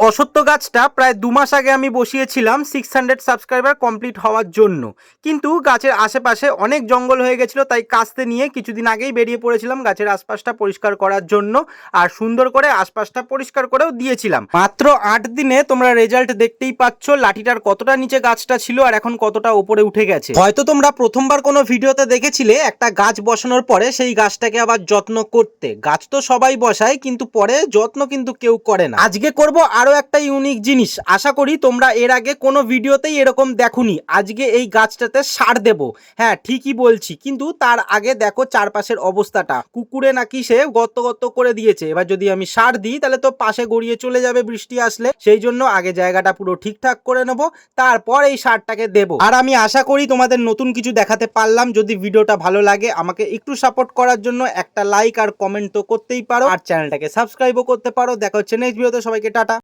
অশ্বত্থ গাছটা প্রায় 2 মাস আগে আমি বসিয়েছিলাম 600 সাবস্ক্রাইবার কমপ্লিট হওয়ার জন্য, কিন্তু গাছের আশেপাশে অনেক জঙ্গল হয়ে গেছিল, তাই কাস্তে নিয়ে কিছুদিন আগেই বেরিয়ে পড়েছিলাম গাছের আশপাশটা পরিষ্কার করার জন্য। আর সুন্দর করে আশপাশটা পরিষ্কার করেও দিয়েছিলাম। মাত্র 8 দিনে তোমরা রেজাল্ট দেখতেই পাচ্ছ, লাঠিটার কতটা নিচে গাছটা ছিল আর এখন কতটা উপরে উঠে গেছে। হয়তো তোমরা প্রথমবার কোনো ভিডিওতে দেখেছিলে একটা গাছ বসানোর পরে সেই গাছটাকে আবার যত্ন করতে। গাছ তো সবাই বসায়, কিন্তু পরে যত্ন কিন্তু কেউ করে না। আজকে করব আরো একটা ইউনিক জিনিস, আশা করি তোমরা এর আগে কোনো ভিডিওতেই এরকম দেখোনি। আজকে এই গাছটাতে সার দেব। হ্যাঁ, ঠিকই বলছি, কিন্তু তার আগে দেখো চারপাশের অবস্থাটা। কুকুরে নাকি সে গর্ত গর্ত করে দিয়েছে। এবার যদি আমি সার দিই তাহলে তো পাশে গড়িয়ে চলে যাবে বৃষ্টি আসলে, সেই জন্য আগে জায়গাটা পুরো ঠিকঠাক করে নেব, তারপর এই সারটাকে দেব। আর আমি আশা করি তোমাদের নতুন কিছু দেখাতে পারলাম। যদি ভিডিওটা ভালো লাগে আমাকে একটু সাপোর্ট করার জন্য একটা লাইক আর কমেন্ট তো করতেই পারো, আর চ্যানেলটাকে সাবস্ক্রাইবও করতে পারো। দেখা হচ্ছে নেক্সট ভিডিওতে, সবাইকে টাটা।